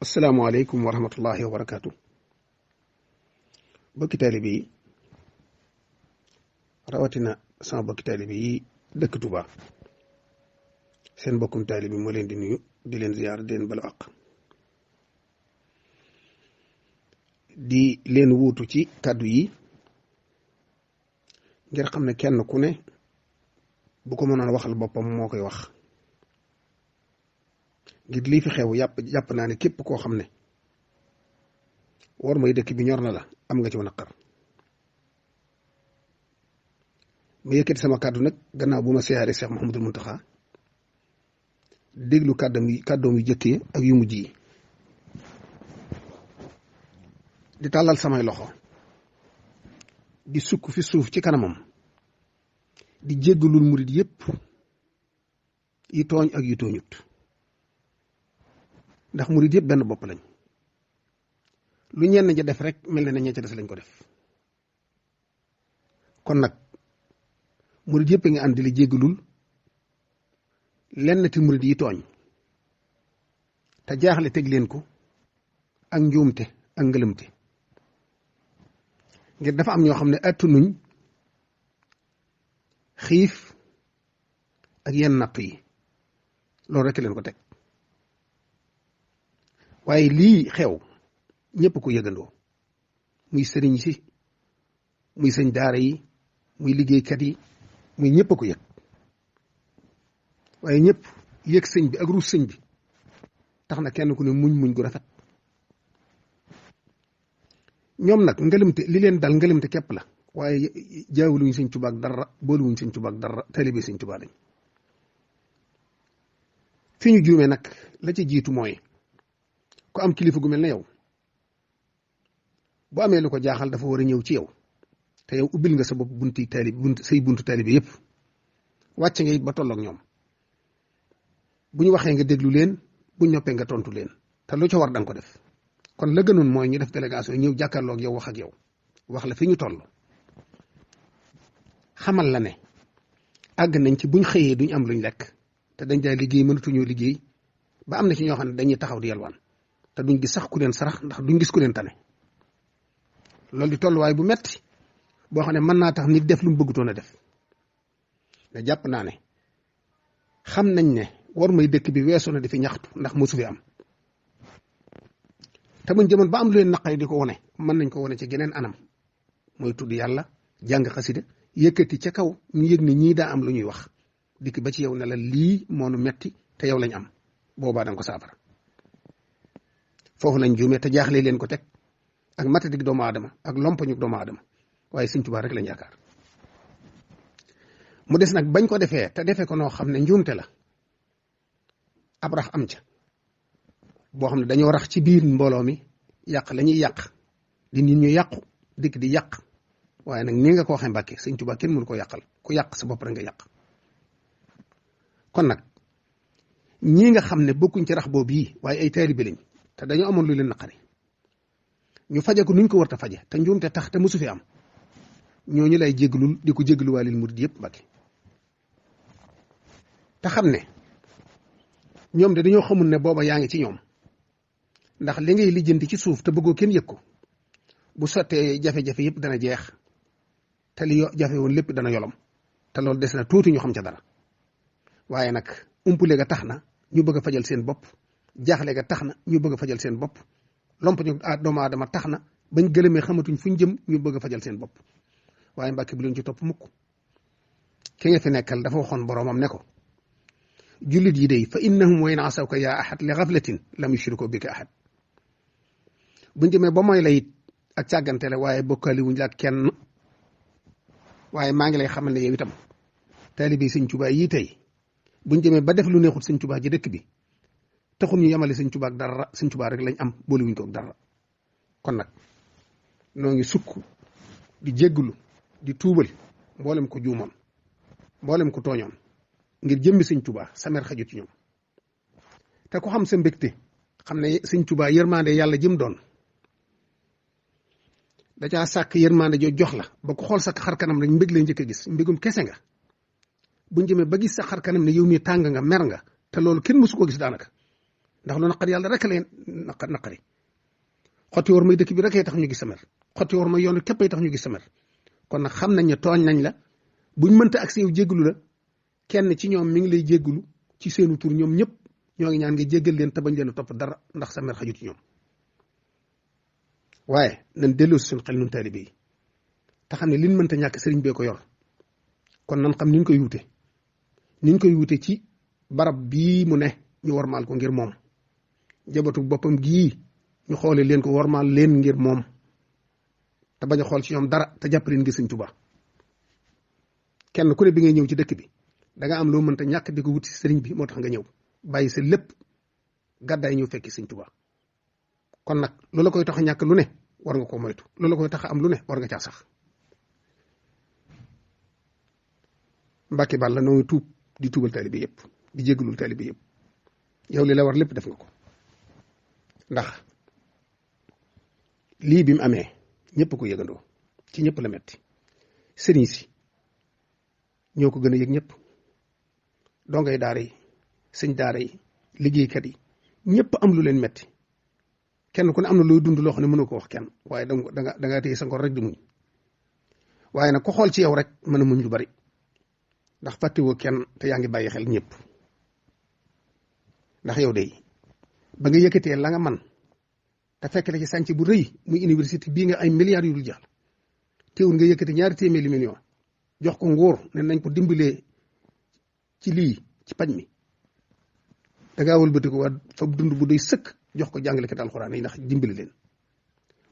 asalaamaaleykum wa rahmatullahi wa barakaatu. bokki taalibe yi rawatina sama bokki taalibe yi dëkk Touba seen bokkum taalibe moo leen di nuyu di leen ziyaar di leen balu àq di leen wuutu ci kàddu yi ngir xam ne kenn ku ne bu ko mënoon waxal boppam moo koy wax ngir lii fi xew jàpp naa ne képp koo xam ne war may dëkk bi ñor na la am nga ci naqar ma yëkkati sama kàddu nag gannaaw bu ma siyaare Cheikh Mouhamadul Mountakha déglu kàddoom yu jëkkee ak yu mujj yi di tàllal samay loxo di sukk fi suuf ci kanamam di jéggalul murit yépp yi tooñ ak yu tooñut ndax murit yëpp benn bopp lañ lu ñenn ja def rek mel na ne ña ca des lañ ko def kon nag murit yëpp a ngi ànd di la jéggalul lenn ti murit yi tooñ te jaaxle teg leen ko ak njuumte ak ngëlëmte ngir dafa am ñoo xam ne àttunuñ xiif ak yenn natt yi loolu rek leen ko teg waaye lii xew ñëpp ko yëgandoo muy sëriñ si muy sëñ daara yi muy liggéeykat yi muy ñëpp ko yëg waaye ñëpp yëg sëñ bi ak ruus sëñ bi tax na kenn ku ne muñ gu rafet ñoom nag ngëlëmte li leen dal ngëlëmte képp la waaye jaawuluñ sëñ Tuubaa ak dara booluwuñ sëñ Tuubaa ak dara taalibe sëñ Tuubaa lañ fi ñu juumee nag la ci jiitu mooy ku am kilifa gu mel ne yow bu amee lu ko jaaxal dafa war a ñëw ci yow te yow ubbil nga sa bopp say buntu taalibe yëpp wàcc nga it ba tolloog ñoom bu ñu waxee nga déglu leen bu ñu noppee nga tontu leen te lu ca war danga ko def kon la gënoon mooy ñu def délégation ñëw jàkkaarloog yow wax ak yow wax la fi ñu toll xamal la ne àgg nañ ci buñ xëyee duñ am luñ lekk te dañ daa liggéey mënatuñoo liggéey ba am na ci ñoo xam ne dañuy taxaw di yalwaan te duñ gis sax ku leen sarax ndax duñ gis ku leen tane loolu di tolluwaay bu metti boo xam ne mën naa tax nit def lu mu bëggutoon a def ne jàpp naa ne xam nañ ne war may dëkk bi weesu na di fi ñaxtu ndax mosu fi am te buñ jëmoon ba am lu leen naqari di ko wone mën nañ ko wone ci geneen anam mooy tudd yàlla jàng xasida yëkkati ca kaw ñu yëg ne ñii daa am lu ñuy wax dikk ba ci yow ne la lii moonu metti te yow lañ am boobaa danga ko saafara foofu lañ juumee te jaaxle leen ko teg ak matadik doomu aadama ak lompañu doomu aadama waaye sëñ Tuubaa rek lañ yaakaar mu des nag bañ ko defee te defee ko noo xam ne njuumte la ab rax am ca boo xam ne dañoo rax ci biir mbooloo mi yàq la ñuy yàq di nit ñu yàqu dikk di yàq waaye nag ni nga ko waxee Mbàkke sëñ Tuubaa kenn mënu ko yàqal ku yàq sa bopp rek nga yàq kon nag ñii nga xam ne bokkuñ ci rax boobu yi waaye ay taalibe lañ te dañoo amoon lu leen naqari ñu faje ko nuñ ko war a faje te njuumte tax te mosu fi am ñooñu lay jéglul di ko jégluwaalil murid yëpp Mbàkke te xam ne ñoom de dañoo xamul ne booba yaa ngi ci ñoom ndax li ngay lijjanti ci suuf te bëggoo kenn yëg ko bu sottee jafe-jafe yëpp dana jeex te li jafe woon lépp dana yolom te loolu des na tuuti ñu xam ca dara waaye nag umpule ga tax na ñu bëgg a fajal seen bopp jaaxle ga tax na ñu bëgg a fajal seen bopp lomp ñu doomu aadama tax na bañ gëlëmee xamatuñ fuñ jëm ñu bëgg a fajal seen bopp waaye Mbàkke bu leen ci topp mukk ki nga fi nekkal dafa waxoon boroomam ne ko jullit yi day fa innahum wa in asawka yaa ahad li ghaflatin lam yushriku bika ahad buñ demee ba mooy la it ak càggante la waaye bokkaali wuñ la ak kenn waaye maa ngi lay xamal ne yow itam taalibe sëñ Tuubaa yii tey buñ demee ba def lu neexut sëñ Tuubaa ji dëkk bi taxul ñu yemale sëñ Tuubaa ak dara sëñ Tuubaa rek lañ am boole wuñ ko ak dara kon nag noo ngi sukk di jégglu di tuubal mboolem ko juumoon mboolem ko tooñoon ngir jëmmi sëñ Tuubaa samer xaju ci ñoom te ku xam sa mbégte xam ne sëñ Tuubaa yërmande yàlla jëm doon da caa sàkk yërmande joo jox la ba ko xool sa xar kanam rek mbég lay njëkk a gis mbégum kese nga buñ jëmee ba gis sa xar kanam ne yow mii tàng nga mer nga te loolu kenn mësu koo gis daanaka ndax lu naqari yàlla rek leen naqari xotti war may dëkk bi rek tax ñu gis sa mer xotti war may yoon képp ay tax ñu gis sa mer kon nag xam nañ ne tooñ nañ la buñ mënta ak si yow jéggalu la kenn ci ñoom mi ngi lay jéggalu ci seenu tur ñoom ñëpp ñoo ngi ñaan nga jéggal leen te bañ leen a topp dara ndax sa mer xajut ci ñoom waaye nañ delloo si suñu xel nun taalibe yi te xam ne liñ mënta ñàkk sëriñ bee ko yor kon nan xam niñ koy wute ci barab bii mu ne ñu warmaal ko ngir moom jabatu boppam gii ñu xoole leen ko warmaal leen ngir moom te bañ a xool ci ñoom dara te jàpp leen ngir Sëriñ Tuubaa kenn ku ne bi ngay ñëw ci dëkk bi da nga am loo mënta ñàkk di ko wuti sëriñ bi moo tax nga ñëw bàyyi sa lépp gàddaay ñëw fekki Sëriñ Tuubaa kon nag loola koy tax a ñàkk lu ne war nga ko moytu loola koy tax a am lu ne war nga caa sax Mbàkke Bàlla noo ngi tuub di tuubal taalibe yëpp di jéggalul taalibe yëpp yow li la war lépp def nga ko ndax lii bi mu amee ñëpp ko yëgandoo ci ñëpp la metti sëriñ si ñoo ko gën a yëg ñëpp dongay daara yi sëñ daara yi liggéeykat yi ñëpp am lu leen metti kenn ku ne am na looy dund loo xam ne mënoo ko wax kenn waaye da nga téye sa ngor rek di muñ waaye nag ko xool ci yow rek mën a muñ lu bari ndax fàttewoo kenn te yaa ngi bàyyi xel ñëpp ndax yow de ba nga yëkkatee la nga man te fekk la ci sànc bu rëy muy université bii nga ay milliards yu dul jeex teewul nga yëkkati 200 millions jox ko nguur ne nañ ko dimbalee ci lii ci paj mi da ngaa wëlbati ko waat fab dund bu doy sëkk jox ko jàngalekat alxuraan yi ndax dimbali leen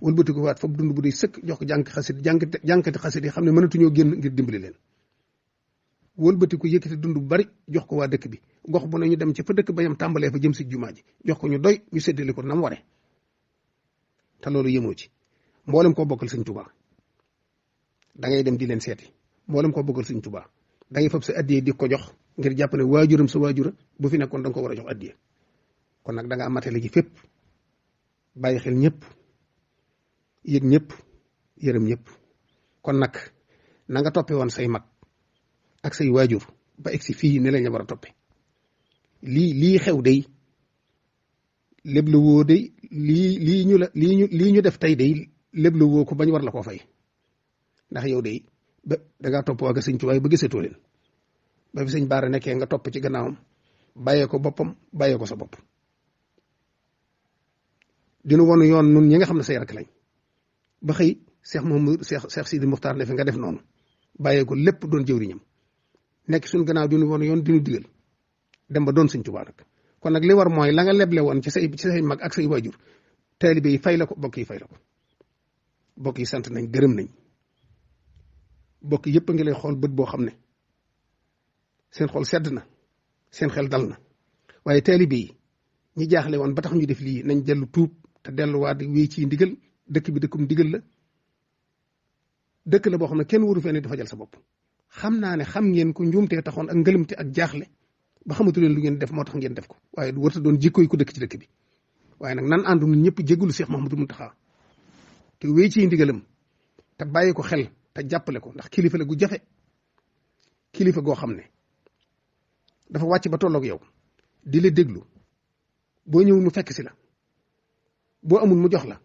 wëlbati ko waat fab dund bu doy sëkk jox ko jàngkati xasit yi xam ne mënatuñoo génn ngir dimbali leen wëlbati ko yëkkati dund bu bari jox ko waa dëkk bi gox bu ne ñu dem ci fa dëkk ba yam tàmbalee fa jëm si jumaa ji jox ko ñu doy ñu séddale ko nam ware te loolu yemoo ci mboolem koo bokkal Sëñ Tuubaa da ngay dem di leen seeti mboolem koo bokkal Sëñ Tuubaa da ngay fab sa addiye di ko jox ngir jàpp ne waajuram sa waajura bu fi nekkoon da nga ko war a jox addiye kon nag da nga matale ji fépp bàyyi xel ñëpp yëg ñëpp yërëm ñëpp kon nag na nga toppe woon say mag ak say waajur ba egsi fii ne lañ la war a toppe lii xew day léb la woo day lii ñu def tey day léb la woo ko bañ war la koo fay ndax yow day ba dangaa topp waa ga Sëñ Tuubaa ba gisatoo leen ba fi Sëñ Baara nekkee nga topp ci gannaawam bàyyee ko boppam bàyyee ko sa bopp dinu wonu yoon nun ñi nga xam ne say rakk lañ ba xëy Cheikh Sidi Muxtaar ne fi nga def noonu bàyyee ko lépp doon jëwriñam nekk suñ gannaaw dinu wonu yoon dinu digal dem ba doon Sëñ Tuubaa nag kon nag li war mooy la nga leble woon ci say mag ak say waajur taalibe yi fay la ko bokk yi fay la ko bokk yi sant nañ gërëm nañ bokk yëpp a ngi lay xool bët boo xam ne seen xol sedd na seen xel dal na waaye taalibe yi ñi jaaxle woon ba tax ñu def lii nañ dellu tuub te delluwaat wéy ci ndigal dëkk bi dëkkum ndigal la dëkk la boo xam ne kenn waru fee ne dafa jël sa bopp xam naa ne xam ngeen ko njuumtee taxoon ak ngëlëmte ak jaaxle ba xamatu leen lu ngeen def moo tax ngeen def ko waaye du warta doon jikko yi ko dëkk ci dëkk bi waaye nag nan àndu ñun ñëpp jéggulu Cheikh Mouhamadou Mountakha te wéy ci ndigalam te bàyyi ko xel te jàppale ko ndax kilifa la gu jafe kilifa goo xam ne dafa wàcc ba tolloog yow di la déglu boo ñëw mu fekk si la boo amul mu jox la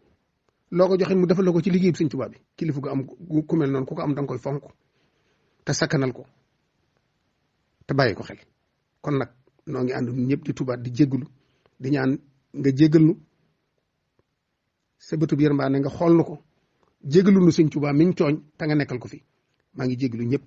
loo ko joxe mu defal la ko ci liggéey bi Sëñ Tuubaa bi kilifa gu am ku mel noonu ku ko am da nga koy fonk te sakkanal ko te bàyyi ko xel kon nag noo ngi ànd ñëpp di tubaat di jégglu di ñaan nga jéggal nu sa bëtub yërmande nga xool nu ko jéggalu nu Sëñ Tuubaa miñ tooñ te nga nekkal ko fi maa ngi jégglu ñëpp